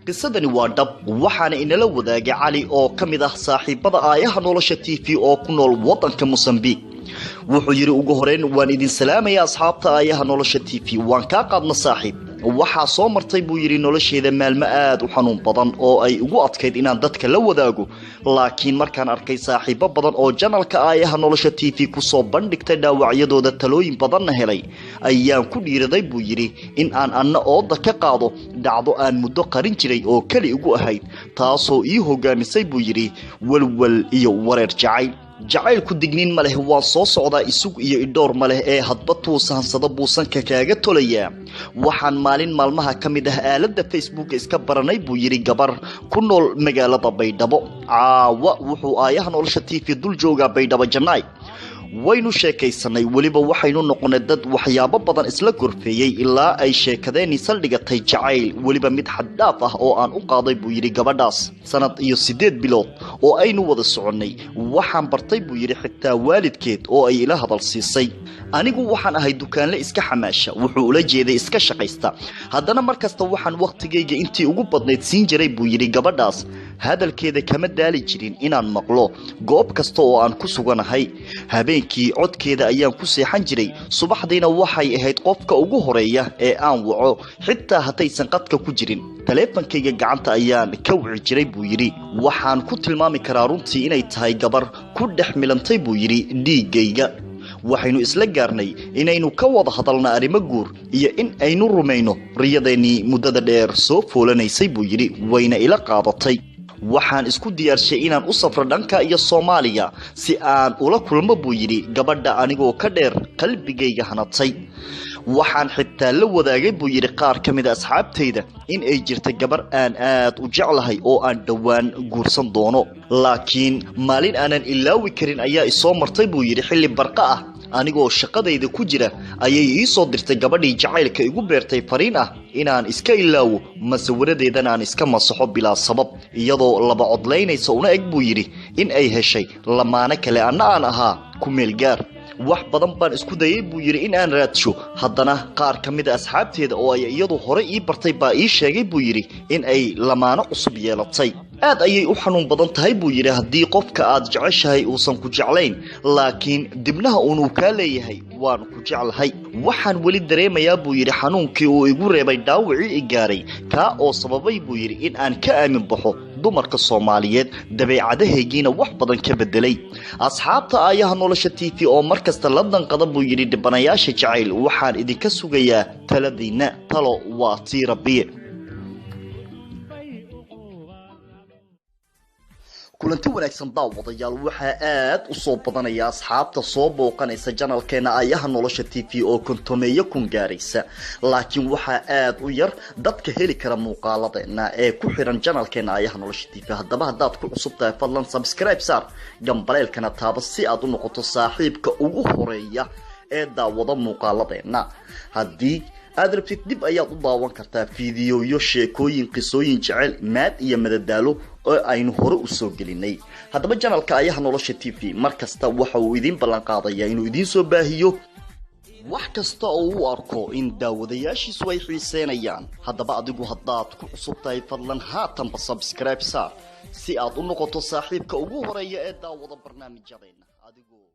qisadani waa dhab waxaana inala wadaagay cali oo kamid ah saaxiibada aayaha nolosha TV oo ku nool wadanka Mozambique wuxuu yiri ugu horeen waan idin salaamaya asxaabta aayaha nolosha TV waan ka qaadna saaxiib waxa soo martay buu yiri nolosheeda maalmo aad u xanuun badan oo ay ugu adkeyd inaan dadka la wadaago laakiin markaan arkay saaxiibo badan oo channelka aayaha nolosha TV ku soo bandhigtay dhaawacyadooda talooyin badan helay ayaan ku dhiiraday buu yiri in aan anna ooda ka qaado dhacdo aan muddo qarin jiray oo kali ugu ahayd taasoo ii hogaamisay buu yiri walwal iyo wareer jacaylku digniin ma leh waa soo socdaa isug iyo idhoor ma leh ee hadba tuusansada buusanka kaaga tolaya waxaan maalin maalmaha kamid ah aalada Facebook iska baranay buu yiri gabar ku nool magaalada Baydhabo caawa wuxuu aayaha nolosha TV dul jooga Baydhabo Janaay waynu sheekaysanay waliba waxaynu noqonay dad waxyaabo badan isla gorfeeyay ilaa ay sheekadeeni saldhigatay jacayl waliba mid xad dhaaf ah oo aan u qaaday buu yiri gabadhaas sanad iyo 8 bilood oo aynu wada soconay waxaan bartay buu yiri xitaa waalidkeed oo ay ila hadal siisay anigu waxaan ahay dukaanle iska xamaasha wuxuu ula jeeday iska shaqaysta haddana markasta waxaan waqtigeyga intii ugu badnayd siin jiray buu yiri gabadhaas hadalkeeda kama daali jirin inaan maqlo goob kasta oo aan ku suganahay habeenkii codkeeda ayaan ku seexan jiray subaxdiina waxay ahayd qofka ugu horeeya ee aan waco xitaa hadaysan qadka ku jirin taleefankayga gacanta ayaan ka wici jiray buu yiri waxaan ku tilmaami karaa runtii inay tahay gabar ku dhex milantay buu yiri dhiigayga waxaynu isla gaarnay inaynu ka wada hadalna arrimo guur iyo in aynu rumayno riyadeeni muddada dheer soo foolanaysay buu yiri wayna ila qaadatay waxaan isku diyaarshay inaan u safro dhanka iyo Soomaaliya si aan ula kulmo buu yiri gabadha anigoo ka dheer qalbigayga hanatay waxaan xitaa la wadaagay buu yiri qaar kamid asxaabtayda in ay jirto gabar aan aad u jeclahay oo aan dhawaan guursan doono laakiin maalin aanan ilaawi karin ayaa isoo martay buu yiri xilli barqa ah anigoo shaqadayda ku jira ayay ii soo dirtay gabadhii jacaylka igu beertay fariin ah inaan iska ilaawo masawiradeedan aan iska masaxo bilaa sabab iyadoo laba codlaynaysa una eg buu yiri in ay heshay lamaana kale aan ahaa ku meel gaar wax badan baan isku dayay buu yiri in aan raadsho haddana qaar kamid asxaabteeda oo ay iyadu hore ii bartay baa ii sheegay buu yiri in ay lamaano cusub yeelatay aad ayay u xanuun badan tahay buu yiri haddii qofka aad jeceshahay uusan ku jeclayn laakiin dibnaha uu ka leeyahay waan ku jeclahay waxaan wali dareemayaa buu yiri xanuunkii uu igu reebay dhaawacii i gaaray ka oo sababay buu yiri in aan ka aamin baxo dumarka Soomaaliyeed dabeecadahaygiina wax badan ka bedelay asxaabta aayaha nolosha TV oo markasta la danqada buu yiri dhibanayaasha jacayl waxaan idinka sugayaa taladiina talo waa tii kulanti wanaagsan daawadayaal waxa aad u soo badanaya asxaabta soo booqanaysa channelkeena aayaha nolosha TV oo kontomeeyo kun gaaraysa laakiin waxa aad u yar dadka heli kara muuqaaladeena ee ku xiran channelkeena aayaha nolosha TV haddaba haddaad ku cusub tahay fadlan subscribe saar gambaleelkana taaba si aad u noqoto saaxiibka ugu horeeya ee daawada muuqaaladeena haddii aad rabtid dib ayaad u daawan kartaa fiidiyoyo sheekooyin qisooyin jacayl maad iyo madadaalo oo aynu hore u soo gelinay haddaba channelka aayaha nolosha TV markasta waxa uu idin ballan qaadayaa inuu idin soo baahiyo wax kasta oo uu arko in daawadayaashiisu ay xiiseynayaan haddaba adigu haddaad ku cusub tahay fadlan haatanba subscribe saar si aad u noqoto saaxiibka ugu horeeya ee daawada barnaamijyadeena adigu